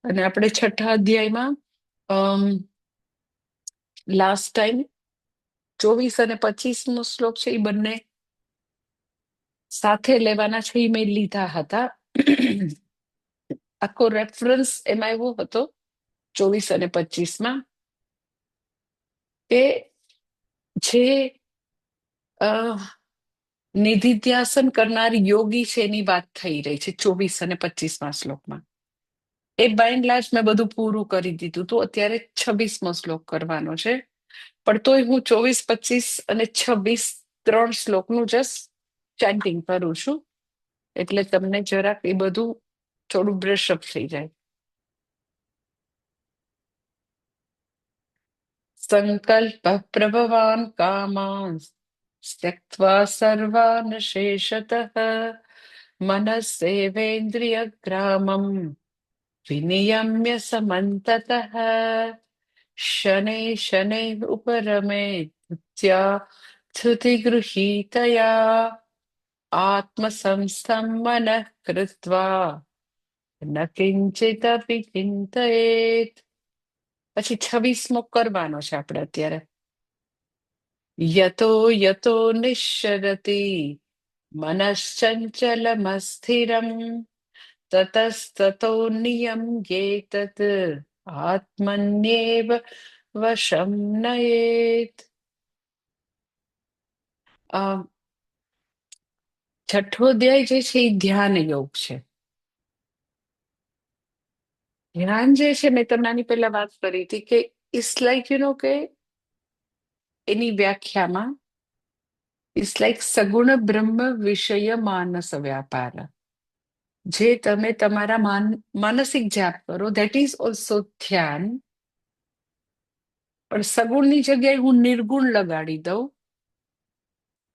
અને આપણે છઠ્ઠા અધ્યાયમાં લાસ્ટ ટાઈમ 24 અને 25નો શ્લોક છે એ બંને સાથે લેવાના છે એ મેં લીધા હતા. આખો રેફરન્સ એમાં એવો હતો 24 અને 25માં કે જે નિધિધ્યાસન કરનાર યોગી છે એની વાત થઈ રહી છે 24 અને 25માં શ્લોકમાં. એ બાય એન્ડ લાર્જ મેં બધું પૂરું કરી દીધું હતું. અત્યારે 26મો શ્લોક કરવાનો છે, પણ તોય હું 24, 25 અને 26 3 શ્લોકનું જસ્ટ ચેન્ટિંગ કરું છું, એટલે તમને જરાક એ બધું થોડું બ્રશઅપ થઈ જાય. સંકલ્પ પ્રભવાન કામાન ત્યક્ત્વા સર્વાન શેષતઃ મનસ્સેવેન્દ્રિય ગ્રામમ વિનિયમ્ય સમંતતઃ શનૈ શનૈ ઉપરમેત ધૃતિ ગૃહીતયા આત્મસંસ્થં મનઃ કૃત્વા ન કિંચિદપી ચિંતયેત. પછી 26મો કરવાનો છે આપણે અત્યારે. યતો યતો નિશ્ચરતિ મનશ્ચંચલમસ્થિરમ તતસ્તતો નિયમ્યેતત આત્મન્યેવ વશમ નયેત. છઠ્ઠો અધ્યાય જે છે એ ધ્યાન યોગ છે. ધ્યાન જે છે મેં તમને આની પહેલા વાત કરી હતી કે ઇટ્સ લાઈક કે એની વ્યાખ્યામાં ઇટ્સ લાઈક સગુણ બ્રહ્મ વિષય માનસ વ્યાપાર. જે તમે તમારા માનસિક જાપ કરો ધેટ ઇઝ ઓલ્સો ધ્યાન, પણ સગુણની જગ્યાએ હું નિર્ગુણ લગાડી દઉં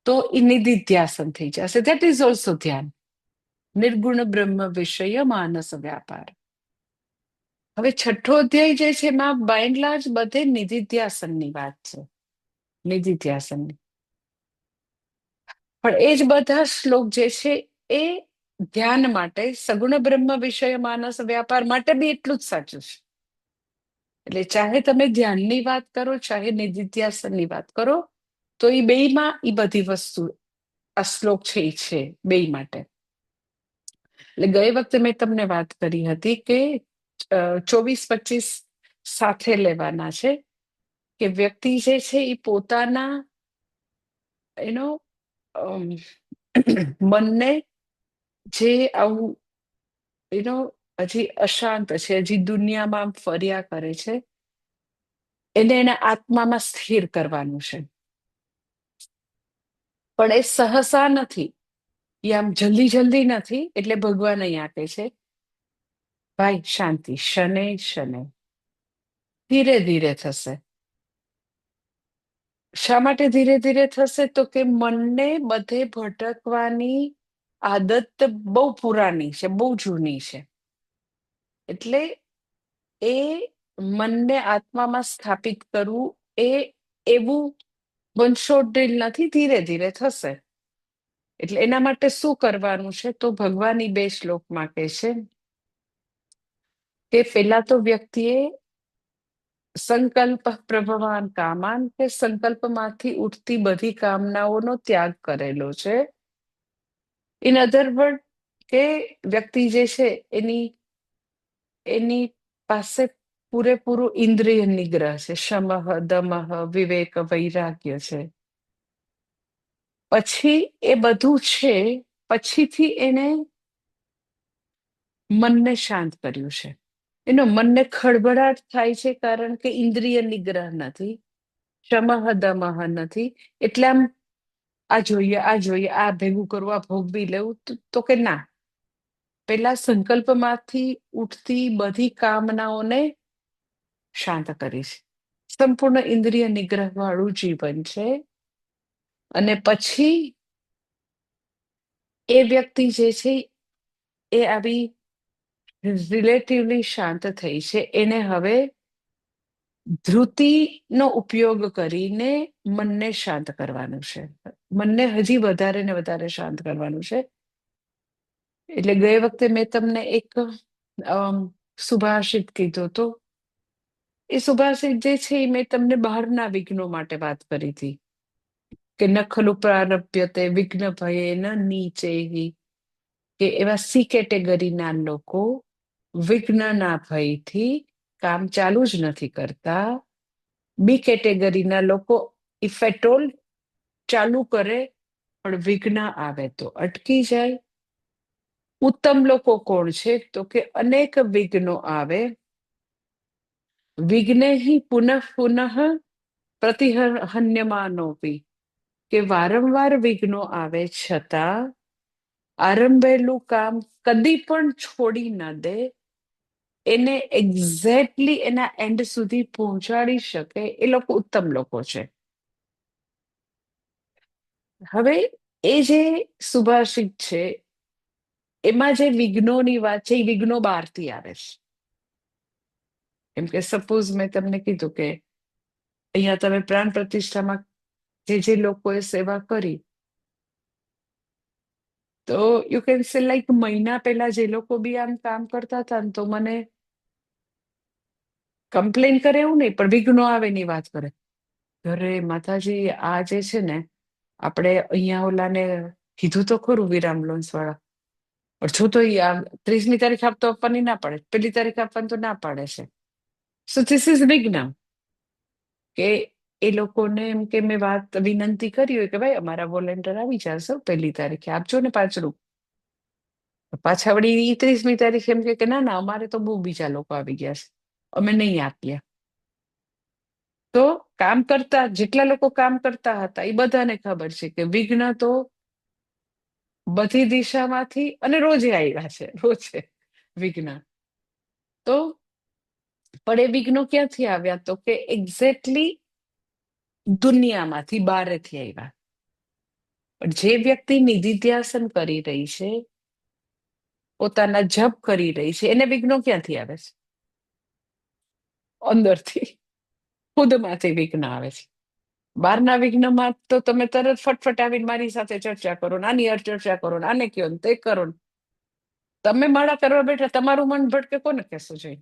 તો એ નિધિધ્યાસન થઈ જશે. ધેટ ઇઝ ઓલ્સો ધ્યાન. નિર્ગુણ બ્રહ્મ વિષય માનસ વ્યાપાર. હવે છઠ્ઠો અધ્યાય જે છે એમાં બાય એન્ડ લાર્જ બધે નિધિધ્યાસનની વાત છે, નિધિધ્યાસનની. પણ એ જ બધા શ્લોક જે છે એ ધ્યાન માટે, સગુણ બ્રહ્મ વિષય માનસ વ્યાપાર માટે બી એટલું જ સાચું છે. એટલે ચાહે તમે ધ્યાનની વાત કરો, ચાહે નિધિધ્યાસનની વાત કરો, તો એ બેયમાં એ બધી વસ્તુ આ શ્લોક છે એ છે બેય માટે. એટલે ગઈ વખતે મેં તમને વાત કરી હતી કે 24-25 સાથે લેવાના છે, કે વ્યક્તિ જે છે એ પોતાના મનને જે આવું હજી અશાંત છે, હજી દુનિયામાં ફર્યા કરે છે, એને એના આત્મામાં સ્થિર કરવાનું છે. પણ એ સહસા નથી, એ આમ જલ્દી જલ્દી નથી. એટલે ભગવાન અહીં આપે છે ભાઈ શાંતિ, શનૈ શનૈ, ધીરે ધીરે થશે. શા માટે ધીરે ધીરે થશે? તો કે મનને બધે ભટકવાની આદત બહુ પુરાની છે, બહુ જૂની છે. એટલે એ મનને આત્મામાં સ્થાપિત કરવું એ એવું વન શોટ ડ્રીલ નથી, ધીરે ધીરે થશે. એટલે એના માટે શું કરવાનું છે? તો ભગવાન ઈ 2 શ્લોકમાં કહે છે કે પેલા તો વ્યક્તિએ સંકલ્પ પ્રભવાન કામાન, કે સંકલ્પમાંથી ઉઠતી બધી કામનાઓનો ત્યાગ કરેલો છે. ઇન અધર વર્ડ કે વ્યક્તિ જે છે એની પાસે પૂરેપૂરું ઇન્દ્રિય નિગ્રહ છે, શમઃ દમઃ વિવેક વૈરાગ્ય છે. પછી એ બધું છે, પછીથી એને મનને શાંત કર્યું છે. એનો મનને ખળભળાટ થાય છે કારણ કે ઇન્દ્રિય નિગ્રહ નથી, શમઃ દમઃ નથી. એટલે આમ આ જોઈએ, આ જોઈએ, આ ભેગું કરવું, આ ભોગવી લેવું, તો કે ના, પેલા સંકલ્પમાંથી ઉઠતી બધી કામનાઓને શાંત કરીશ. સંપૂર્ણ ઇન્દ્રિય નિગ્રહ વાળું જીવન છે. અને પછી એ વ્યક્તિ જે છે એ આવી રિલેટિવલી શાંત થઈ છે. એને હવે ધૃતિનો ઉપયોગ કરીને મનને શાંત કરવાનું છે. મનને હજી વધારે ને વધારે શાંત કરવાનું છે. એટલે ગઈ વખતે મેં તમને એક સુભાષિત કીધો તો એ સુભાષિત જે છે એ મેં તમને બહારના વિઘ્નો માટે વાત કરી હતી કે ન ખલું પ્રારભ્યતે વિઘ્ન ભયે ન નીચે કે એવા સી કેટેગરીના લોકો વિઘ્નના ભયથી કામ ચાલુ જ નથી કરતા. બી કેટેગરીના લોકો ઇફ એટ ઓલ ચાલુ કરે પણ વિઘ્ન આવે તો અટકી જાય. ઉત્તમ લોકો કોણ છે તો કે અનેક વિઘ્નો આવે, વિઘ્ને પુનઃ પુનઃ પ્રતિહન્યમાનોપી કે વારંવાર વિઘ્નો આવે છતાં આરંભેલું કામ કદી પણ છોડી ન દે, એને એક્ઝેક્ટલી એના એન્ડ સુધી પહોંચાડી શકે એ લોકો ઉત્તમ લોકો છે. હવે એ જે સુભાષિત છે એમાં જે વિઘ્નોની વાત છે એ વિઘ્નો બહારથી આવે છે. એમ કે સપોઝ મેં તમને કીધું કે અહીંયા તમે પ્રાણ પ્રતિષ્ઠામાં જે લોકોએ સેવા કરી, તો યુ કેન સે લાઈક મહિના પહેલા જે લોકો બી આમ કામ કરતા હતા ને તો મને કમ્પ્લેન કરે એવું નહીં, પણ વિઘ્નો આવે ની વાત કરે. અરે માતાજી આ જે છે ને આપણે અહીંયા ઓલાને કીધું તો ખરું વિરામ લોન્સ વાળા, પણ જો તો 30મી તારીખ આપવાની ના પાડે, 1લી તારીખ આપવાની તો ના પાડે છે. સો ધીસ ઇઝ વિઘ્ન. કે એ લોકોને એમ કે મેં વાત વિનંતી કરી હોય કે ભાઈ અમારા વોલેન્ટિયર આવી જશે 1લી તારીખે, આપજો ને પાછળું. પાછા વળી 30મી તારીખે એમ કે ના ના અમારે તો બહુ બીજા લોકો આવી ગયા છે, અમે નહીં આપીએ. તો કામ કરતા જેટલા લોકો કામ કરતા હતા એ બધાને ખબર છે કે વિઘ્ન તો બધી દિશામાંથી અને રોજે આવ્યા છે, રોજે વિઘ્ન. તો પણ એ વિઘ્નો ક્યાંથી આવ્યા તો કે એક્ઝેક્ટલી દુનિયામાંથી બહારેથી આવ્યા. પણ જે વ્યક્તિ નિધિધ્યાસન કરી રહી છે, પોતાના જપ કરી રહી છે, એને વિઘ્નો ક્યાંથી આવે છે? અંદરથી, ખુદમાંથી વિઘ્ન આવે છે. બહારના વિઘ્નમાં તો તમે તરત ફટફટ આવીને મારી સાથે ચર્ચા કરો, આની ચર્ચા કરો, આને કયો ને તે કરો. તમે માળા કરવા બેઠા તમારું મન ભટકે, કોને કહેશો જોઈ?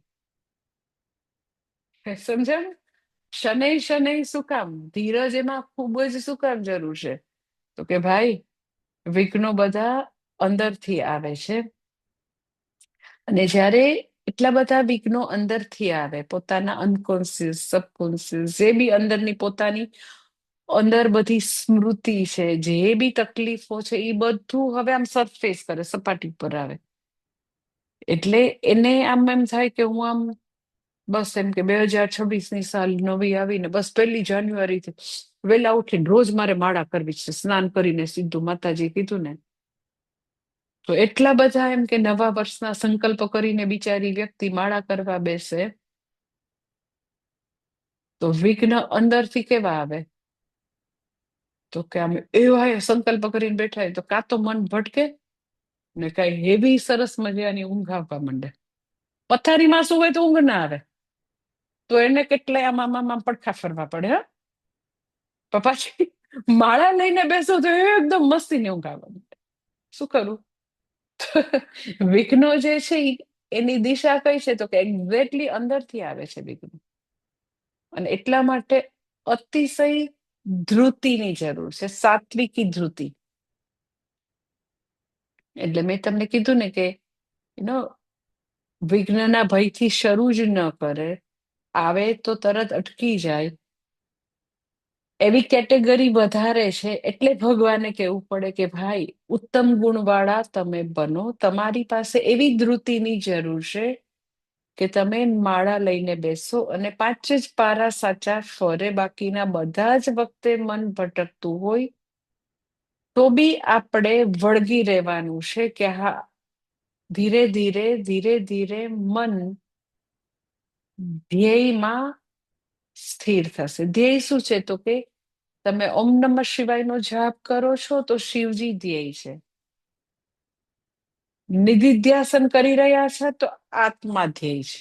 સમજાય? શનૈ શનૈ શું કામ? ધીરજ એમાં ખૂબ જ શું કામ જરૂર છે? તો કે ભાઈ વિઘ્નો બધા અંદરથી આવે છે. અને જ્યારે એટલા બધા વિઘ્નો અંદરથી આવે, પોતાના અનકોન્શિયસ, સબકોન્શિયસ, જે બી અંદરની પોતાની અંદર બધી સ્મૃતિ છે, જે બી તકલીફો છે, એ બધું હવે આમ સરફેસ કરે, સપાટી પર આવે. એટલે એને આમ એમ થાય કે હું આમ બસ એમ કે 2026ની સાલ નવી આવીને બસ 1લી જાન્યુઆરીથી વહેલા ઉઠીને રોજ મારે માળા કરવી છે, સ્નાન કરીને સીધું માતાજી કીધું ને. તો એટલા બધા એમ કે નવા વર્ષના સંકલ્પ કરીને બિચારી વ્યક્તિ માળા કરવા બેસે, તો વિઘ્ન અંદરથી કેવા આવે? તો કે આમ એવા સંકલ્પ કરીને બેઠા હોય તો કાં તો મન ભટકે ને કઈ હેવી સરસ મજાની ઊંઘ આવવા માંડે. પથારીમાં શું હોય તો ઊંઘ ના આવે, તો એને કેટલાય આમાં પડખા ફરવા પડે. હા, પણ પાછી માળા લઈને બેસો તો એકદમ મસ્તીની ઊંઘ આવે. શું કરું? વિઘ્નો જે છે એની દિશા કઈ છે તો કે એક્ઝેક્ટલી અંદરથી આવે છે વિઘ્નો. અને એટલા માટે અતિશય ધૃતિની જરૂર છે, સાત્વિકી ધૃતિ. એટલે મેં તમને કીધું ને કે વિઘ્નના ભયથી શરૂ જ ન કરે, આવે તો તરત અટકી જાય, એવી કેટેગરી વધારે છે. એટલે ભગવાને કહેવું પડે કે ભાઈ ઉત્તમ ગુણવાળા તમે બનો, તમારી પાસે એવી ધૃતિની જરૂર છે કે તમે માળા લઈને બેસો અને 5 જ પારા સાચા ફરે, બાકીના બધા જ વખતે મન ભટકતું હોય તો બી આપણે વળગી રહેવાનું છે કે હા, ધીરે ધીરે ધીરે ધીરે મન ધ્યેયમાં સ્થિર થશે. ધ્યેય શું છે તો કે તમે ઓમ નમઃ શિવાયનો જાપ કરો છો તો શિવજી ધ્યેય છે. નિધિધ્યાસન કરી રહ્યા છે તો આત્મા ધ્યેય છે.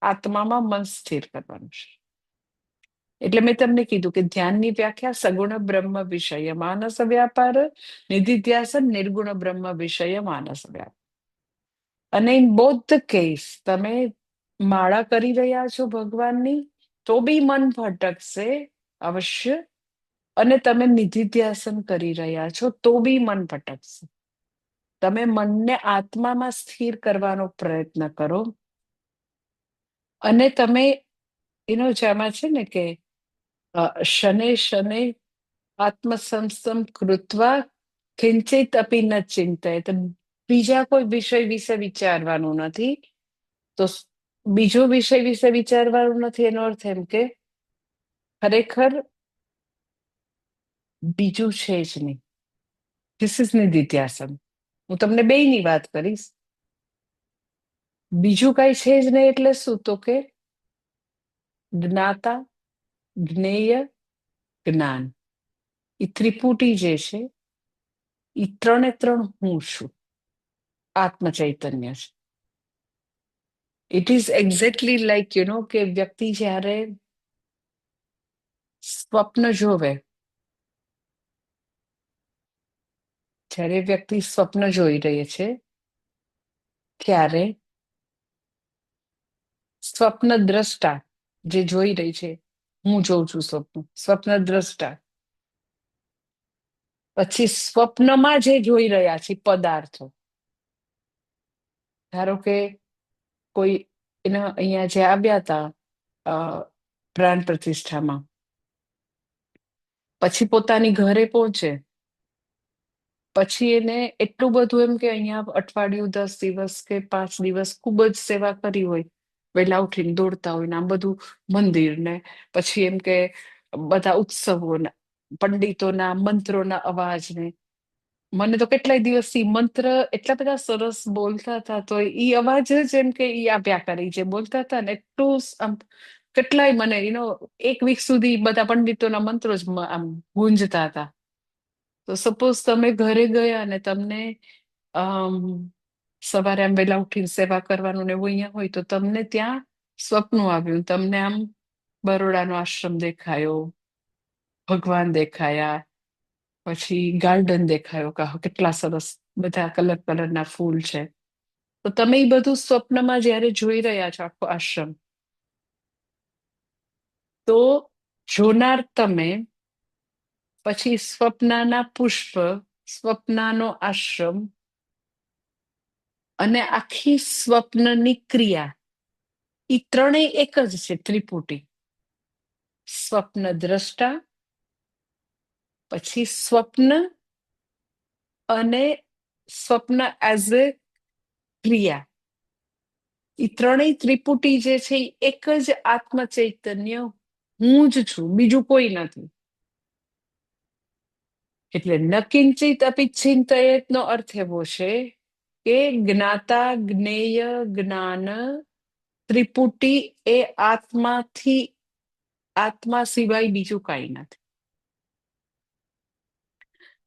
આત્મામાં મન સ્થિર કરવાનું છે. એટલે મેં તમને કીધું કે ધ્યાનની વ્યાખ્યા સગુણ બ્રહ્મ વિષય માનસ વ્યાપાર, નિધિધ્યાસન નિર્ગુણ બ્રહ્મ વિષય માનસ વ્યાપાર. અને ઇન બોથ ધ કેસ તમે માળા કરી રહ્યા છો ભગવાનની, તો બી મન ભટકશે અવશ્ય. અને તમે નિધિધ્યાસન કરી રહ્યા છો તો બી મન ભટકશે. તમે મનને આત્મામાં સ્થિર કરવાનો પ્રયત્ન કરો. અને તમે જેમાં છે ને કે શને શને આત્મસંસ્થમ કૃત્વા કિંચિત અપી ન ચિંતયેત. બીજા કોઈ વિષય વિશે વિચારવાનું નથી. તો બીજો વિષય વિશે વિચારવાનું નથી, એનો અર્થ એમ કે ખરેખર બીજું છે જ નહીં. ધીસ ઇઝ નિધિધ્યાસન. હું તમને બેયની વાત કરીશ. બીજું કઈ છે જ નહીં એટલે શું? તો કે જ્ઞાતા, જ્ઞેય, જ્ઞાન. એ ત્રિપુટી જે છે એ ત્રણે ત્રણ હું છું, આત્મ ચૈતન્ય છે. ઇટ ઇઝ એક્ઝેક્ટલી લાઈક કે વ્યક્તિ જ્યારે સ્વપ્ન જોવે, જ્યારે વ્યક્તિ સ્વપ્ન જોઈ રહી છે ત્યારે સ્વપ્ન દ્રષ્ટા જે જોઈ રહી છે, હું જોઉં છું સ્વપ્ન દ્રષ્ટા. પછી સ્વપ્નમાં જે જોઈ રહ્યા છે પદાર્થો, ધારો કે કોઈ એના અહીંયા જે આવ્યા હતા પ્રાણ પ્રતિષ્ઠામાં, પછી પોતાની ઘરે પહોંચે, પછી એને એટલું બધું એમ કે અહીંયા અઠવાડિયું 10 દિવસ કે 5 દિવસ ખૂબ જ સેવા કરી હોય, વહેલા ઉઠીને દોડતા હોય ને આમ બધું મંદિર ને પછી એમ કે બધા ઉત્સવોના પંડિતોના મંત્રોના અવાજ ને, મને તો કેટલાય દિવસથી મંત્ર એટલા બધા સરસ બોલતા હતા, તો ઈ અવાજ જ એમ કે ઈ આપ્યા કરે, જે બોલતા હતા ને એટલું આમ કેટલાય મને એક વીક સુધી બધા પંડિતોના મંત્રો જ આમ ગુંજતા હતા. તો સપોઝ તમે ઘરે ગયા ને તમને સવારે આમ વહેલા ઉઠીને સેવા કરવાનું ને એવું અહીંયા હોય, તો તમને ત્યાં સ્વપ્ન આવ્યું, તમને આમ બરોડાનો આશ્રમ દેખાયો, ભગવાન દેખાયા, પછી ગાર્ડન દેખાયો, કે કેટલા સરસ બધા કલર કલરના ફૂલ છે. તો તમે એ બધું સ્વપ્નમાં જયારે જોઈ રહ્યા છો આખો આશ્રમ, તો જોનાર તમે, પછી સ્વપ્નના પુષ્પ, સ્વપ્નનો આશ્રમ અને આખી સ્વપ્નની ક્રિયા, એ ત્રણેય એક જ છે ત્રિપુટી. સ્વપ્ન દ્રષ્ટા, પછી સ્વપ્ન અને સ્વપ્ન એઝ એ ક્રિયા, એ ત્રણેય ત્રિપુટી જે છે એ એક જ આત્મ ચૈતન્ય હું જ છું, બીજું કોઈ નથી. એટલે ન કિંચિત અપી ચિંતયેત નો અર્થ એવો છે કે જ્ઞાતા, જ્ઞેય, જ્ઞાન ત્રિપુટી એ આત્મા સિવાય બીજું કઈ નથી.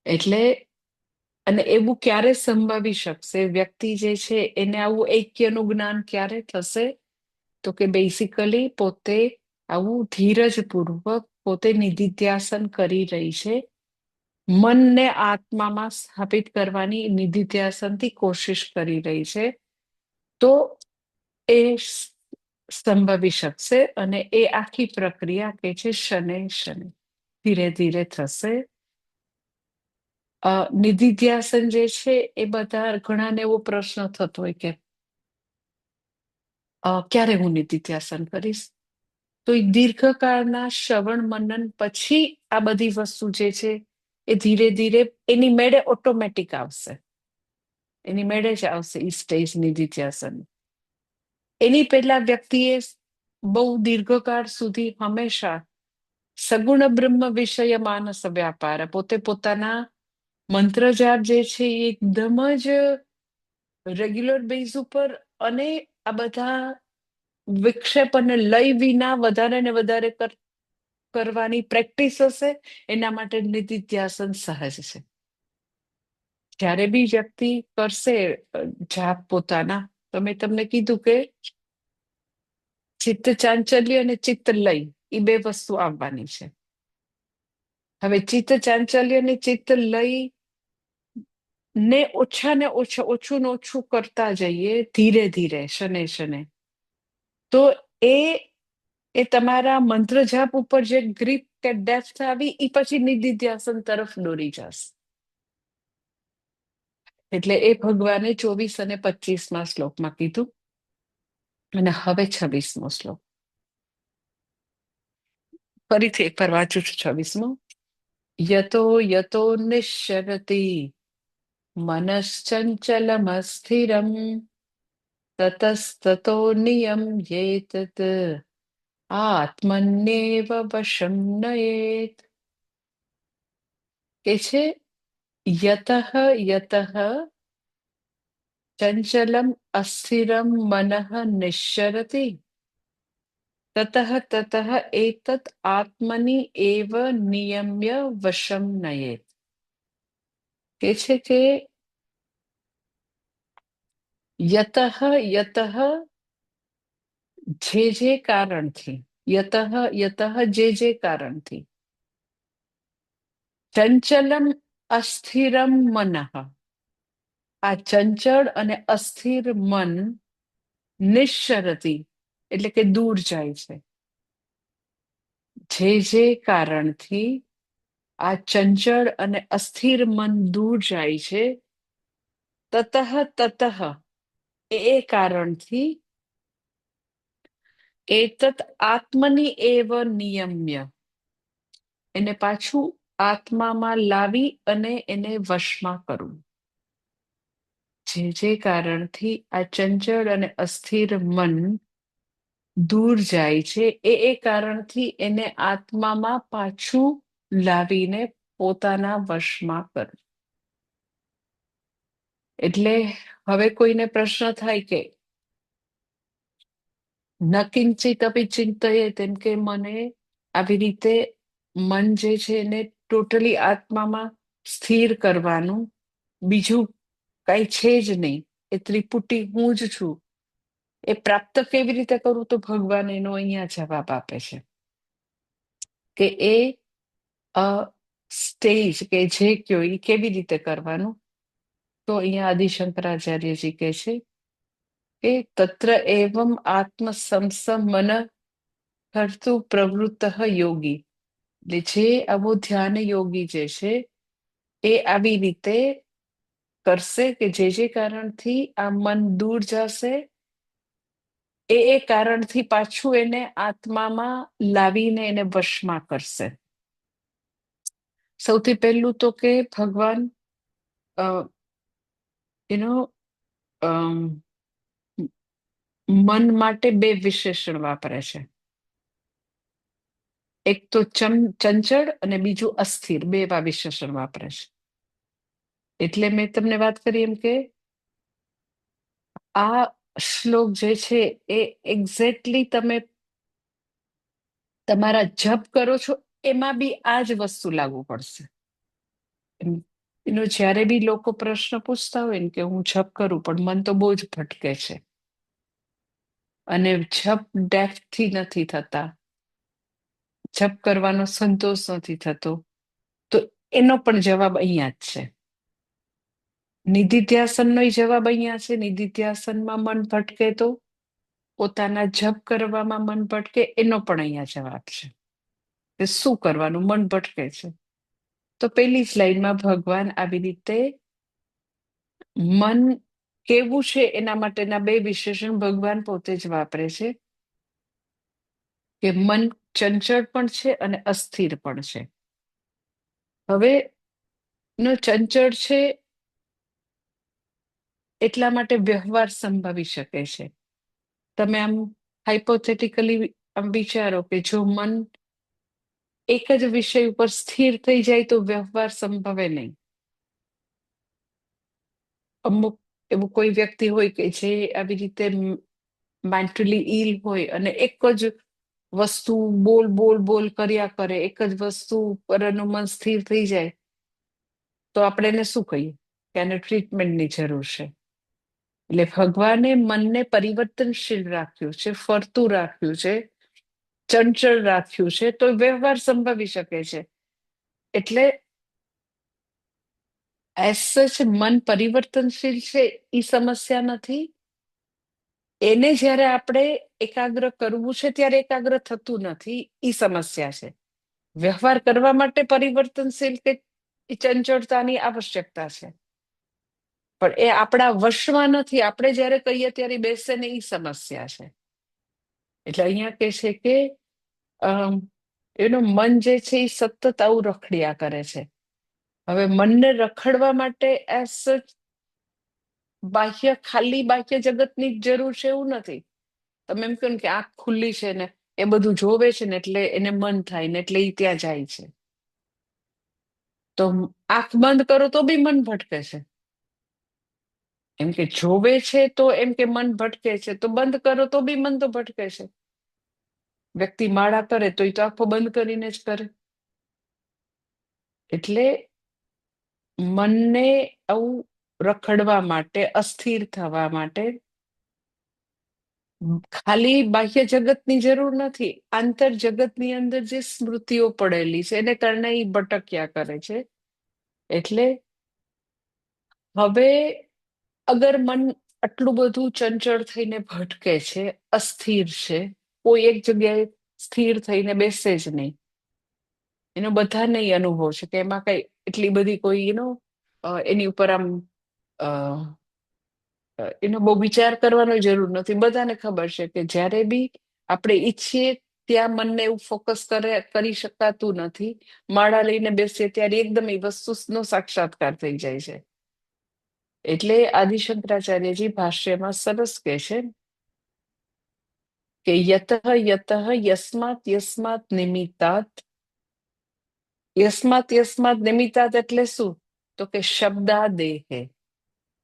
એટલે અને એવું ક્યારે સંભવી શકશે? વ્યક્તિ જે છે એને આવું ઐક્યનું જ્ઞાન ક્યારે થશે? તો કે બેસિકલી પોતે આવું ધીરજપૂર્વક પોતે નિધિધ્યાસન કરી રહી છે, મનને આત્મામાં સ્થાપિત કરવાની નિધિધ્યાસનથી કોશિશ કરી રહી છે, તો એ સંભવી શકશે. અને એ આખી પ્રક્રિયા કે છે શને શને ધીરે ધીરે થશે. નિધિધ્યાસન જે છે એ બધા ઘણાને એવો પ્રશ્ન થતો હોય કે ક્યારે હું નિધિધ્યાસન કરીશ? તો એ દીર્ઘકાળના શ્રવણ મનન પછી આ બધી વસ્તુ જે છે એ ધીરે ધીરે એની મેળે ઓટોમેટિક આવશે, એની મેળે જ આવશે એ સ્ટેજ નિધિધ્યાસન. એની પહેલા વ્યક્તિએ બહુ દીર્ઘકાળ સુધી હંમેશા સગુણ બ્રહ્મ વિષય માનસ વ્યાપાર, પોતે પોતાના મંત્ર જાપ જે છે એ એકદમ જ રેગ્યુલર બેઝ ઉપર અને આ બધા વિક્ષેપ અને લય વિના વધારે ને વધારે કરવાની પ્રેક્ટિસ હશે, એના માટે નિધિધ્યાસન સહજ છે. જ્યારે બી વ્યક્તિ કરશે જાપ પોતાના, તો મેં તમને કીધું કે ચિત્ત ચાંચલ્ય અને ચિત્ત લય એ બે વસ્તુ આવવાની છે. હવે ચિત્ત ચાંચલ્ય અને ચિત્ત લય ને ઓછું ને ઓછું કરતા જઈએ ધીરે ધીરે શને શને, તો એ એ તમારા મંત્ર જાપ ઉપર જે ગ્રીપ કે ડેપ્થ આવી એ પછી નિધિધ્યાસન તરફ દોરી જશે. એટલે એ ભગવાને 24 અને 25માં શ્લોકમાં કીધું. અને હવે 26મો શ્લોક ફરીથી એકવાર વાંચું છું. 26મો. યતો યતો નિશ્ચરતિ મનશ્ચંચલમસ્થિરમ તતસ્તતો નિયમ્યેતત આત્મન્યેવ વશં નયેત. કે છે યતઃ યતઃ ચંચલમ અસ્થિરમ મનઃ નિશ્ચરતિ તતઃ તતઃ એતત આત્મનિ એવ નિયમ્ય વશમ નયેત. કે છે કે યતઃ યતઃ જે કારણથી, યતઃ યતઃ જે કારણથી, ચંચલમ અસ્થિરમ મનઃ, આ ચંચળ અને અસ્થિર મન, નિશ્ચરતિ એટલે કે દૂર જાય છે. જે કારણથી આ ચંચળ અને અસ્થિર મન દૂર જાય છે, તતઃ તતઃ એ કારણથી, એતત આત્મનિ એવ નિયમ્ય એને પાછું આત્મામાં લાવી અને એને વશમાં કરવું. જે કારણથી આ ચંચળ અને અસ્થિર મન દૂર જાય છે, એ કારણથી એને આત્મામાં પાછું લાવીને પોતાના વશમાં કરવું. એટલે હવે કોઈને પ્રશ્ન થાય કે ન કિંચિત અપી ચિંતયેત, એમ કે મને આવી રીતે મન જે છે એને ટોટલી આત્મામાં સ્થિર કરવાનું, બીજું કઈ છે જ નહીં, એ ત્રિપુટી હું જ છું, એ પ્રાપ્ત કેવી રીતે કરું? તો ભગવાન એનો અહીંયા જવાબ આપે છે કે એ સ્ટેજ કે જે કયો એ કેવી રીતે કરવાનું. તો અહીંયા આદિશંકરાચાર્યજી કહે છે કે તત્ર એવમ આત્મ સંસમ મન કર્તુ પ્રવૃત્ત યોગી. એટલે જે આવો ધ્યાન યોગી જે છે એ આવી રીતે કરશે કે જે કારણથી આ મન દૂર જશે, એ કારણથી પાછું એને આત્મામાં લાવીને એને વશમાં કરશે. સૌથી પહેલું તો કે ભગવાન મન માટે બે વિશેષણ વાપરે છે. એક તો ચંચળ અને બીજું અસ્થિર, બે એવા વિશેષણ વાપરે છે. એટલે મેં તમને વાત કરી એમ કે આ શ્લોક જે છે એ એક્ઝેક્ટલી તમે તમારા જપ કરો છો એમાં બી આ જ વસ્તુ લાગુ પડશે. જ્યારે બી લોકો પ્રશ્ન પૂછતા હોય ને કે હું જપ કરું પણ મન તો બહુ જ ભટકે છે અને જપ ડેપ્થથી નથી થતા, જપ કરવાનો સંતોષ નથી થતો, તો એનો પણ જવાબ અહીંયા જ છે. નિધિધ્યાસનનો જવાબ અહીંયા છે. નિધિધ્યાસનમાં મન ભટકે તો પોતાના જપ કરવામાં મન ભટકે, એનો પણ અહીંયા જવાબ છે કે શું કરવાનું, મન ભટકે છે. તો પેલી જ લાઈનમાં ભગવાન આવી રીતે મન કેવું છે એના માટેના બે વિશેષણ ભગવાન પોતે જ વાપરે છે કે મન ચંચળ પણ છે અને અસ્થિર પણ છે. હવે ચંચળ છે એટલા માટે વ્યવહાર સંભવી શકે છે. તમે આમ હાઇપોથેટિકલી આમ વિચારો કે જો મન એક જ વિષય ઉપર સ્થિર થઈ જાય તો વ્યવહાર સંભવે નહીં. અમુક એવું કોઈ વ્યક્તિ હોય કે જે આવી રીતે મેન્ટલી ઈલ હોય અને એક જ વસ્તુ બોલ બોલ બોલ કર્યા કરે, એક જ વસ્તુ પર એનું મન સ્થિર થઈ જાય, તો આપણે એને શું કહીએ કે એને ટ્રીટમેન્ટની જરૂર છે. એટલે ભગવાને મનને પરિવર્તનશીલ રાખ્યું છે, ફરતું રાખ્યું છે, ચંચળ રાખ્યું છે, તો વ્યવહાર સંભવી શકે છે. એટલે એઝ સચ મન પરિવર્તનશીલ છે એ સમસ્યા નથી, એને જ્યારે આપણે એકાગ્ર કરવું છે ત્યારે એકાગ્ર થતું નથી, ઈ સમસ્યા છે. વ્યવહાર કરવા માટે પરિવર્તનશીલ કે ચંચળતાની આવશ્યકતા છે, પણ એ આપણા વશમાં નથી. આપણે જ્યારે કહીએ ત્યારે બેસે ને ઈ સમસ્યા છે. એટલે અહીંયા કે છે કે એનું મન જે છે એ સતત આવું રખડ્યા કરે છે. હવે મનને રખડવા માટે એસ ખાલી બાહ્ય જગતની જ જરૂર છે એવું નથી. તમે એમ કહો ને કે આંખ ખુલ્લી છે ને એ બધું જોવે છે ને એટલે એને મન થાય ને એટલે એ ત્યાં જાય છે. તો આંખ બંધ કરો તો બી મન ભટકે છે. એમ કે જોવે છે તો એમ કે મન ભટકે છે, તો બંધ કરો તો બી મન તો ભટકે છે. વ્યક્તિ માળા કરે તો એ તો આંખો બંધ કરીને જ કરે. એટલે મનને આવું રખડવા માટે, અસ્થિર થવા માટે ખાલી બાહ્ય જગતની જરૂર નથી. આંતર જગતની અંદર જે સ્મૃતિઓ પડેલી છે એને કારણે એ ભટક્યા કરે છે. એટલે હવે અગર મન આટલું બધું ચંચળ થઈને ભટકે છે, અસ્થિર છે, કોઈ એક જગ્યાએ સ્થિર થઈને બેસે જ નહીં, એનો બધાને અનુભવ છે કે એમાં કઈ એટલી બધી કોઈ એની ઉપર આમ એનો બહુ વિચાર કરવાનો જરૂર નથી. બધાને ખબર છે કે જ્યારે બી આપણે ઈચ્છીએ ત્યાં મનને એવું ફોકસ કરી શકાતું નથી. માળા લઈને બેસીએ ત્યારે એકદમ એ વસ્તુનો સાક્ષાત્કાર થઈ જાય છે. એટલે આદિશંકરાચાર્યજી ભાષ્યમાં સરસ કહે છે કે યતઃ યતઃ યસ્માત યસ્માત નિમિત્તાત. યસ્માત નિમિત્તાત એટલે શું? તો કે શબ્દાદેહે,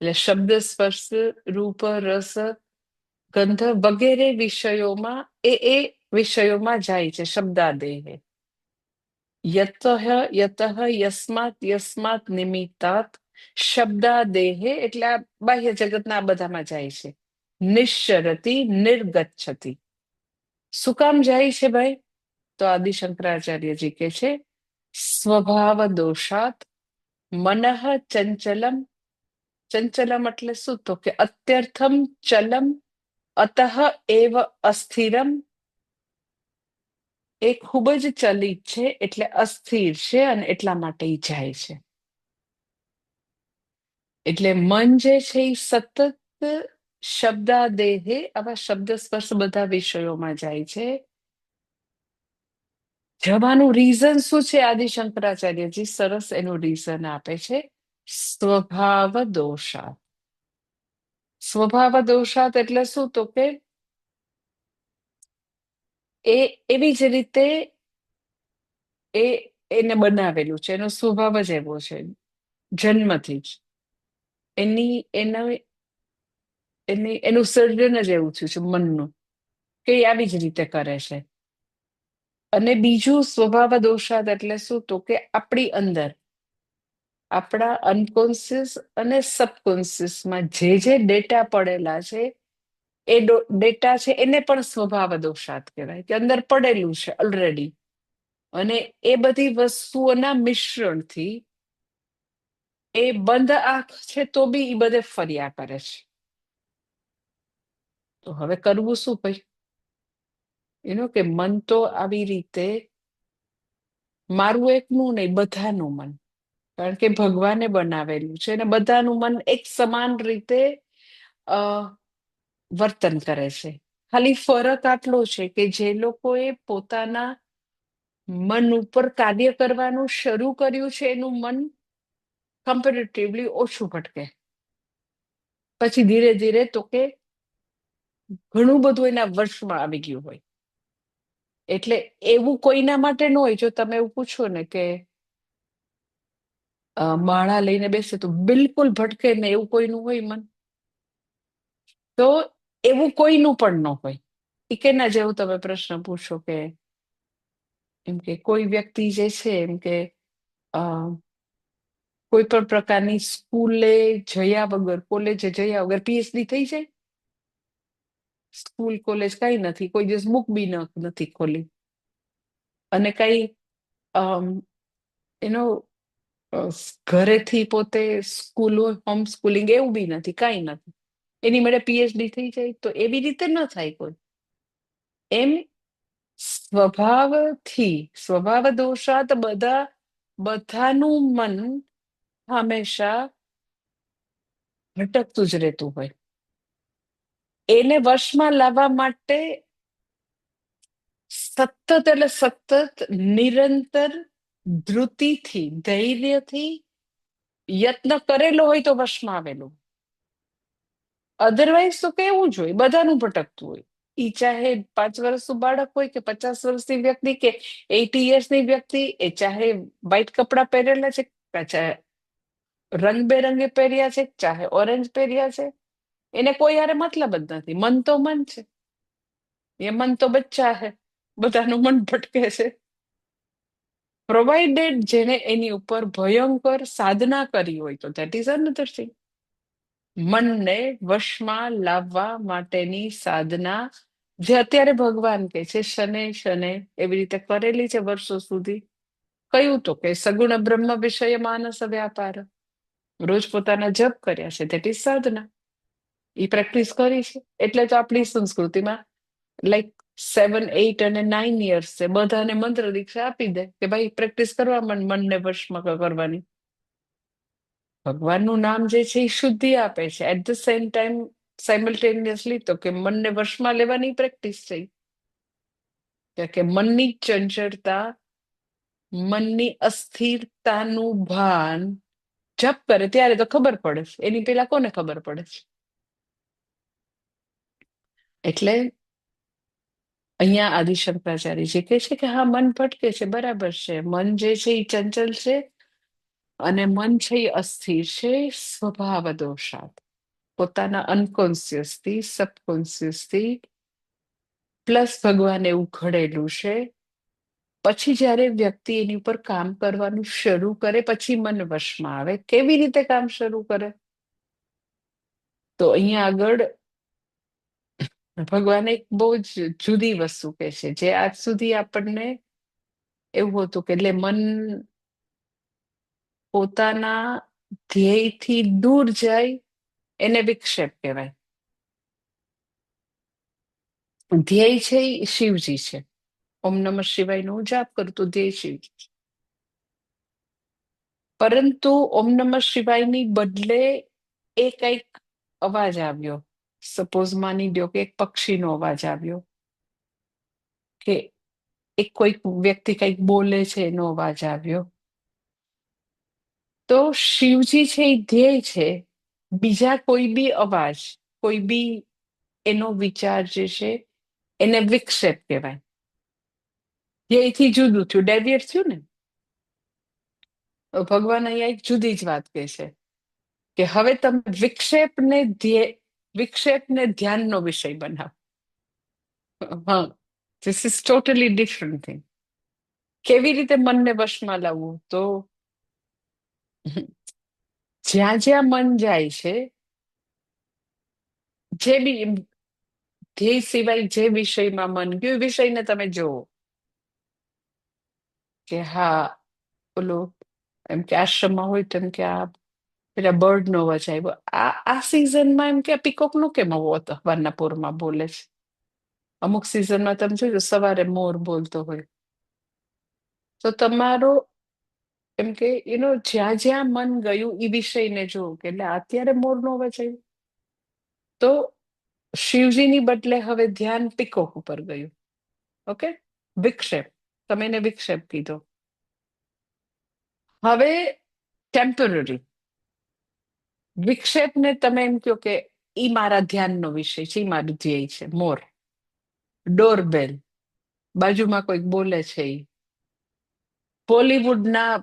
એટલે શબ્દ, સ્પર્શ, રૂપ, રસ, ગંધ વગેરે વિષયોમાં એ વિષયોમાં જાય છે શબ્દાદેહે. યતઃ યતઃ યસ્માત નિમિત્તાત શબ્દાદેહે, એટલે આ બાહ્ય જગતના આ બધામાં જાય છે. નિશ્ચરતી નિર્ગચ્છતિ. શું કામ જાય છે ભાઈ? તો આદિ શંકરાચાર્યજી કે છે સ્વભાવ દોષાત મનઃ ચંચલમ. ચંચલમ એટલે શું? તો કે અત્યર્થમ ચલમ અતઃ એવ અસ્થિરમ. એ ખૂબ જ ચલિત છે એટલે અસ્થિર છે અને એટલા માટે ઈ જાય છે. એટલે મન જે છે એ સતત શબ્દાદેહે, આવા શબ્દ સ્પર્શ બધા વિષયોમાં જાય છે. જવાનું રીઝન શું છે? આદિ શંકરાચાર્યજી સરસ એનું રીઝન આપે છે. સ્વભાવ દોષાત. સ્વભાવ દોષાત એટલે શું? તો કે એ એવી જ રીતે એને બનાવેલું છે, એનો સ્વભાવ જ એવો છે જન્મથી જ. એનું સર્જન જ એવું થયું છે મનનું, કે એ આવી જ રીતે કરે છે. અને બીજું સ્વભાવ દોષાત એટલે શું? તો કે આપણી અંદર, આપણા અનકોન્શિયસ અને સબકોન્શિયસમાં જે ડેટા પડેલા છે એ ડેટા છે એને પણ સ્વભાવ દોષાત કહેવાય, કે અંદર પડેલું છે ઓલરેડી. અને એ બધી વસ્તુઓના મિશ્રણથી એ બંધ આંખ છે તો બી એ બધે ફર્યા કરે છે. તો હવે કરવું શું ભાઈ? કે મન તો આવી રીતે મારું એકનું નહીં, બધાનું મન, કારણ કે ભગવાને બનાવેલું છે અને બધાનું મન એક સમાન રીતે વર્તન કરે છે. ખાલી ફરક આટલો છે કે જે લોકોએ પોતાના મન ઉપર કાર્ય કરવાનું શરૂ કર્યું છે એનું મન કમ્પેરેટિવલી ઓછું ભટકે. પછી ધીરે ધીરે તો કે ઘણું બધું એના વર્ષમાં આવી ગયું હોય. એટલે એવું કોઈના માટે ન હોય. જો તમે એવું પૂછો ને કે માળા લઈને બેસે તો બિલકુલ ભટકે ને એવું કોઈનું હોય મન, તો એવું કોઈનું પણ ન હોય. એ કેના જેવું તમે પ્રશ્ન પૂછો કે એમ કે કોઈ વ્યક્તિ જે છે એમ કે કોઈ પણ પ્રકારની સ્કૂલે જયા વગર, કોલેજે જયા વગર પીએચડી થઈ જાય? સ્કૂલ કોલેજ કઈ નથી, કોઈ દિવસ બુક બી નથી ખોલી, અને કઈ એનો ઘરેથી પોતે સ્કૂલ, હોમ સ્કૂલિંગ એવું બી નથી, કઈ નથી. એની મળે પીએચડી થઈ જાય, તો એવી રીતે ન થાય કોઈ. એમ સ્વભાવ દોષાત બધાનું મન હંમેશા ભટકતું જ રહેતું હોય. એને વશમાં લાવવા માટે સતત એટલે સતત નિરંતર ધૃતિથી, ધૈર્યથી યત્ન કરેલો હોય તો વશમાં આવેલું. અધરવાઇઝ તો કેવું જ હોય, બધાનું ભટકતું હોય. ઈ ચાહે 5 વર્ષનું બાળક હોય કે 50 વર્ષની વ્યક્તિ કે 80 યર્સની વ્યક્તિ, એ ચાહે વ્હાઈટ કપડા પહેરેલા છે, ચાહે રંગબેરંગે પહેર્યા છે, ચાહે ઓરેન્જ પહેર્યા છે, એને કોઈ હારે મતલબ જ નથી. મન તો મન છે, એ મન તો બચ્ચા હે, બધાનું મન ભટકે છે. પ્રોવાઇડેડ જેને એની ઉપર ભયંકર સાધના કરી હોય તો ધેટ ઇઝ અનધર થિંગ. મનને વશમાં લાવવા માટેની સાધના જે અત્યારે ભગવાન કે છે શને શને એવી રીતે કરેલી છે વર્ષો સુધી. કયું તો કે સગુણ બ્રહ્મ વિષય માનસ વ્યાપાર, રોજ પોતાના જપ કર્યા છે, that is Sadhana. A practice કરી છે. એટલે તો આપણી સંસ્કૃતિમાં લાઈક 7, 8 અને 9 યર્સ છે, બધાને મંત્ર દીક્ષા આપી દે કે ભાઈ પ્રેક્ટિસ કરવા મનને વશમાં કરવાની. ભગવાનનું નામ જે છે એ શુદ્ધિ આપે છે. At the same time simultaneously તો કે મનને વશમાં લેવાની પ્રેક્ટિસ છે. કે મનની ચંચળતા, મનની અસ્થિરતાનું ભાન જપ કરે ત્યારે તો ખબર પડે છે, એની પેલા કોને ખબર પડે છે? એટલે અહીંયા આદિશંકરાચાર્યજી કહે છે કે હા, મન ભટકે છે, બરાબર છે. મન જે છે એ ચંચલ છે અને મન છે એ અસ્થિર છે, સ્વભાવ દોષાત. પોતાના અનકોન્શિયસથી, સબકોન્શિયસથી પ્લસ ભગવાન એવું ઘડેલું છે. પછી જયારે વ્યક્તિ એની ઉપર કામ કરવાનું શરૂ કરે પછી મન વશમાં આવે. કેવી રીતે કામ શરૂ કરે? તો અહીંયા આગળ ભગવાન એક બહુ જ જુદી વસ્તુ કહે છે, જે આજ સુધી આપણને એવું હતું કે એટલે મન પોતાના ધ્યેયથી દૂર જાય એને વિક્ષેપ કહેવાય. ધ્યેય છે એ શિવજી છે. ઓમ નમઃ શિવાયનો હું જાપ કરું તો ધ્યેય શિવજી છે. પરંતુ ઓમ નમઃ શિવાયની બદલે એ કંઈક અવાજ આવ્યો, સપોઝ માની લ્યો કે એક પક્ષીનો અવાજ આવ્યો, કે એક કોઈક વ્યક્તિ કંઈક બોલે છે એનો અવાજ આવ્યો, તો શિવજી છે એ ધ્યેય છે. બીજા કોઈ બી અવાજ, કોઈ બી એનો વિચાર જે છે એને વિક્ષેપ કહેવાય. ધ્યેયથી જુદું થયું, ડેવિએટ થયું ને. ભગવાન અહીંયા એક જુદી જ વાત કહે છે કે હવે તમે વિક્ષેપને ધ્યાનનો વિષય બનાવો. હા, this is totally different thing. કેવી રીતે મનને વશમાં લાવવું? તો જ્યાં જ્યાં મન જાય છે, જે બી ધ્યેય સિવાય જે વિષયમાં મન ગયું, એ વિષયને તમે જુઓ કે હા, ઓલું એમ કે આશ્રમમાં હોય તો એમ કે આ પેલા બર્ડ નો અવાજ આવ્યો, આ સિઝનમાં એમ કે પીકોક નો કેમ આવો હતો હવારના પોરમાં બોલે છે. અમુક સિઝનમાં તમે જોજો સવારે મોર બોલતો હોય. તો તમારો એમ કે જ્યાં જ્યાં મન ગયું એ વિષયને જોવું કે એટલે અત્યારે મોરનો અવાજ આવ્યો, તો શિવજીની બદલે હવે ધ્યાન પીકોક ઉપર ગયું. ઓકે, વિક્ષેપ, તમે એને વિક્ષેપ કીધો. હવે ટેમ્પરરી વિક્ષેપને તમે એમ કહો કે ઈ મારા ધ્યાનનો વિષય છે, ઈ મારું ધ્યેય છે. મોર, ડોરબેલ, બાજુમાં કોઈક બોલે છે, ઈ બોલિવૂડના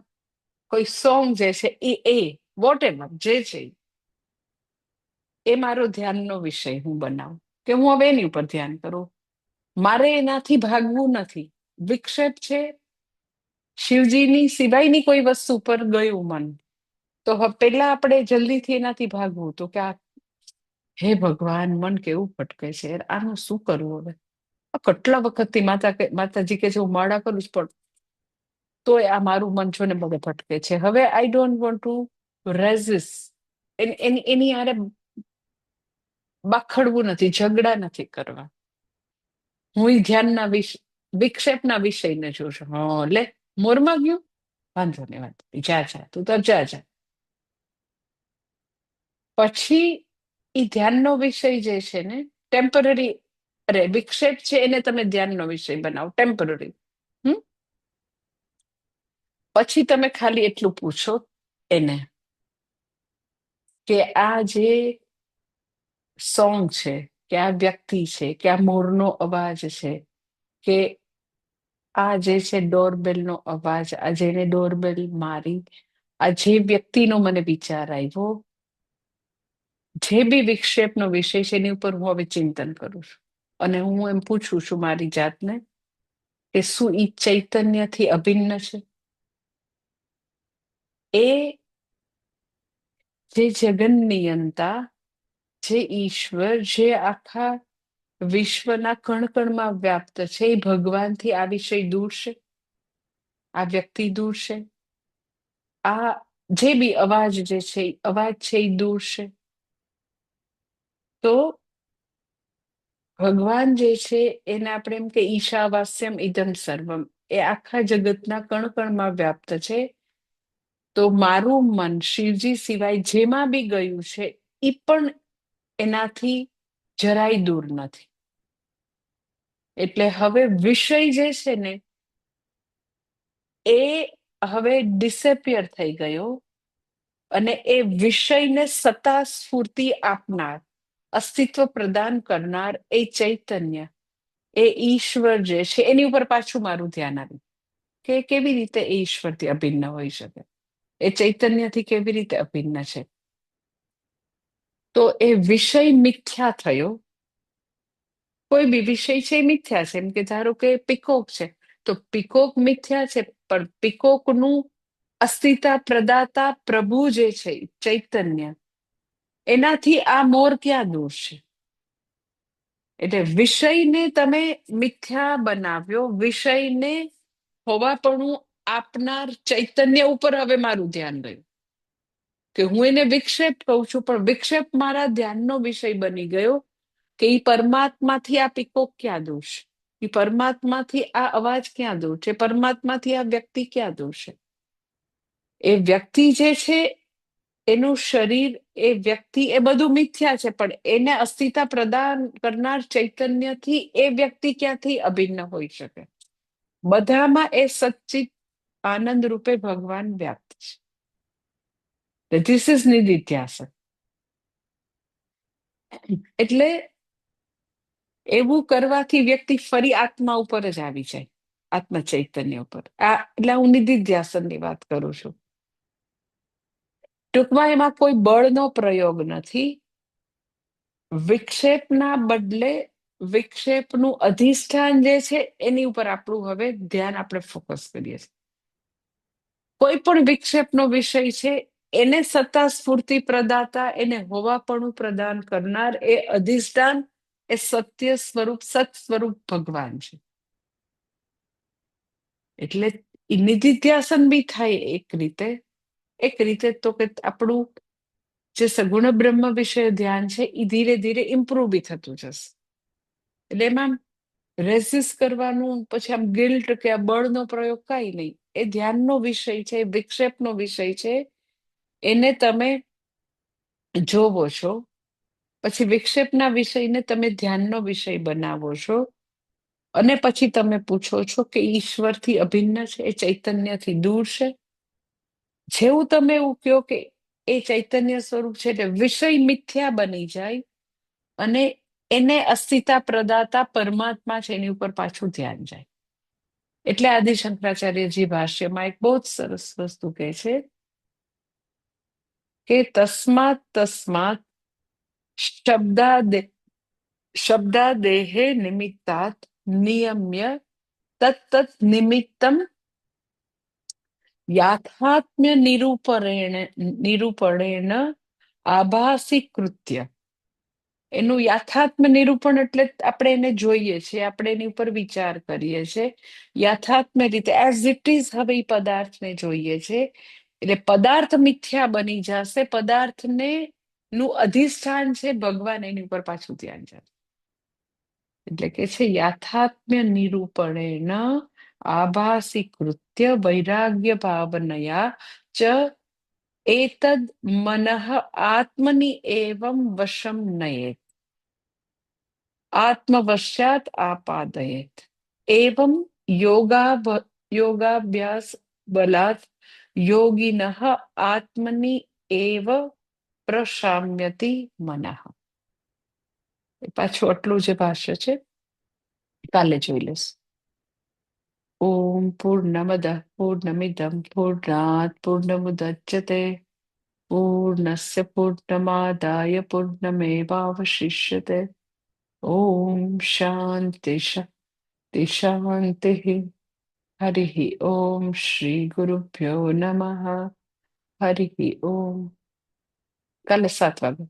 કોઈ સોંગ જે છે એ વોટ એવર જે છે એ મારો ધ્યાનનો વિષય હું બનાવું, કે હું હવે એની ઉપર ધ્યાન કરું. મારે એનાથી ભાગવું નથી. વિક્ષેપ છે શિવજીની સિવાયની કોઈ વસ્તુ પર ગયું મન, તો પેલા આપણે જલ્દીથી એનાથી ભાગવું. તો કે હે ભગવાન, મન કેવું ભટકે છે યાર, આનું શું કરવું હવે? કેટલા વખતથી માતાજી કે છે હું માળા કરું છું, પણ તોય આ મારું મન છો ને બધે ભટકે છે. હવે I don't want to resist એની હારે બાખડવું નથી, ઝઘડા નથી કરવા. હું ધ્યાનના વિક્ષેપના વિષયને જોઉં છું. લે મોરમાં ગયું, વાંધો નહીં, વાંધો નહીં, જા જા, તું તો જા જા. પછી એ ધ્યાનનો વિષય જે છે ને ટેમ્પરરી, અરે વિક્ષેપ છે એને તમે ધ્યાનનો વિષય બનાવો, ટેમ્પરરી. પછી તમે ખાલી એટલું પૂછો એને કે આ જે સોંગ છે, કે આ વ્યક્તિ છે, કે આ મોરનો અવાજ છે, કે આ જે છે ડોરબેલનો અવાજ, આ જેને ડોરબેલ મારી, આ જે વ્યક્તિનો મને વિચાર આવ્યો, જે બી વિક્ષેપનો વિષય છે એની ઉપર હું હવે ચિંતન કરું છું. અને હું એમ પૂછું છું મારી જાતને કે શું ઈ ચૈતન્યથી અભિન્ન છે? એ જે જગન નિયંતા, જે ઈશ્વર, જે આખા વિશ્વના કણકણમાં વ્યાપ્ત છે, એ ભગવાનથી આ વિષય દૂર છે? આ વ્યક્તિ દૂર છે? આ જે બી અવાજ જે છે, અવાજ છે એ દૂર છે? તો ભગવાન જે છે એને આપણે એમ કે ઈશાવાસ્યમ ઇદમ સર્વમ, એ આખા જગતના કણકણમાં વ્યાપ્ત છે. તો મારું મન શિવજી સિવાય જેમાં બી ગયું છે એ પણ એનાથી જરાય દૂર નથી. એટલે હવે વિષય જે છે ને એ હવે ડિસેપિયર થઈ ગયો, અને એ વિષયને સત્તા સ્ફૂર્તિ આપનાર, અસ્તિત્વ પ્રદાન કરનાર એ ચૈતન્ય, એ ઈશ્વર જે છે એની ઉપર પાછું મારું ધ્યાન આવ્યું કે કેવી રીતે એ ઈશ્વરથી અભિન્ન હોઈ શકે, એ ચૈતન્યથી કેવી રીતે અભિન્ન છે. તો એ વિષય મિથ્યા થયો. કોઈ બી વિષય છે એ મિથ્યા છે. એમ કે ધારો કે પીકોક છે, તો પીકોક મિથ્યા છે, પણ પીકોકનું અસ્તિત્વ પ્રદાતા પ્રભુ જે છે ચૈતન્ય, એનાથી આ મોર ક્યાં દૂર છે? એટલે વિષયને તમે મિથ્યા બનાવ્યો, વિષયને હોવાપણું આપનાર ચૈતન્ય ઉપર હવે મારું ધ્યાન ગયું. કે હું એને વિક્ષેપ કહું છું, પણ વિક્ષેપ મારા ધ્યાનનો વિષય બની ગયો કે ઈ પરમાત્માથી આ પીકોક ક્યાં દૂર છે? ઈ પરમાત્માથી આ અવાજ ક્યાં દૂર છે? પરમાત્માથી આ વ્યક્તિ ક્યાં દૂર છે? એ વ્યક્તિ જે છે એનું શરીર, એ વ્યક્તિ, એ બધું મિથ્યા છે, પણ એને અસ્તિત્વ પ્રદાન કરનાર ચૈતન્યથી એ વ્યક્તિ ક્યાંથી અભિન્ન હોઈ શકે? બધામાં એ સચ્ચિત આનંદ રૂપે ભગવાન વ્યાપ્ત છે. ધીસ ઇઝ નિધિધ્યાસન. એટલે એવું કરવાથી વ્યક્તિ ફરી આત્મા ઉપર જ આવી જાય, આત્મ ચૈતન્ય ઉપર. એટલે હું નિધિધ્યાસનની વાત કરું છું. ટૂંકમાં એમાં કોઈ બળનો પ્રયોગ નથી. વિક્ષેપના બદલે વિક્ષેપનું અધિષ્ઠાન જે છે એની ઉપર આપણું હવે ધ્યાન આપણે ફોકસ કરીએ છીએ. કોઈ પણ વિક્ષેપનો વિષય છે એને સત્તા સ્ફૂર્તિ પ્રદાતા, એને હોવાપણું પ્રદાન કરનાર એ અધિષ્ઠાન, એ સત્ય સ્વરૂપ, સત સ્વરૂપ ભગવાન છે. એટલે નિધિધ્યાસન બી થાય એક રીતે તો કે આપણું જે સગુણ બ્રહ્મ વિશે ધ્યાન છે એ ધીરે ધીરે ઇમ્પ્રુવ બી થતું જશે. એટલે એમાં રેઝિસ્ટ કરવાનું, પછી આમ ગિલ્ટ કે આ બળનો પ્રયોગ કઈ નહીં. એ ધ્યાનનો વિષય છે, વિક્ષેપનો વિષય છે, એને તમે જોવો છો. પછી વિક્ષેપના વિષયને તમે ધ્યાનનો વિષય બનાવો છો, અને પછી તમે પૂછો છો કે ઈશ્વરથી અભિન્ન છે, એ ચૈતન્યથી દૂર છે. જેવું તમે એવું કહો કે એ ચૈતન્ય સ્વરૂપ છે, એટલે વિષય મિથ્યા બની જાય, અને એને અસ્તિત્વ પ્રદાતા પરમાત્મા છે એની ઉપર પાછું ધ્યાન જાય. એટલે આદિ શંકરાચાર્યજી ભાષ્યમાં એક બહુ જ સરસ વસ્તુ કહે છે કે તસ્માત શબ્દાદેહે નિમિત્તાત નિયમ્ય તત્તત નિમિત્તમ યાથાત્મ્ય નિરૂપણેન આભાસીકૃત્ય. એનું યાથાત્મ નિરૂપણ એટલે આપણે એને જોઈએ છીએ, આપણે એની ઉપર વિચાર કરીએ છીએ યાથાત્મ્ય રીતે, એઝ ઇટ ઇઝ. હવે એ પદાર્થને જોઈએ છે, એટલે પદાર્થ મિથ્યા બની જશે. પદાર્થને નું અધિષ્ઠાન છે ભગવાન, એની ઉપર પાછું ધ્યાન જાય. એટલે કે છે યાથાત્મ્ય નિરૂપણેન આભાસી કૃત્ય વૈરાગ્ય ભાવનયા ચ એતદ મનઃ આત્મનિ એવં વશમ નયેત આત્મવશ્યાત આપાદયેત એવં યોગાભ્યાસ બલાત યોગિનઃ આત્મનિ એવ પ્રશામ્યતિ મનઃ. પાછું આટલું જે ભાષ્ય છે કાલે જોઈ લેશ. ઓમ પૂર્ણમદ પૂર્ણમિદમ પૂર્ણાત પૂર્ણમુદચ્યતે પૂર્ણસ્ય પૂર્ણમાદાય પૂર્ણમેવાવશિષ્યતે. ઓમ શાંતિ શાંતિ શાંતિ. હરિ ઓમ શ્રી ગુરુભ્યો નમઃ. હરિ ઓમ. કાલે 7 વાગે.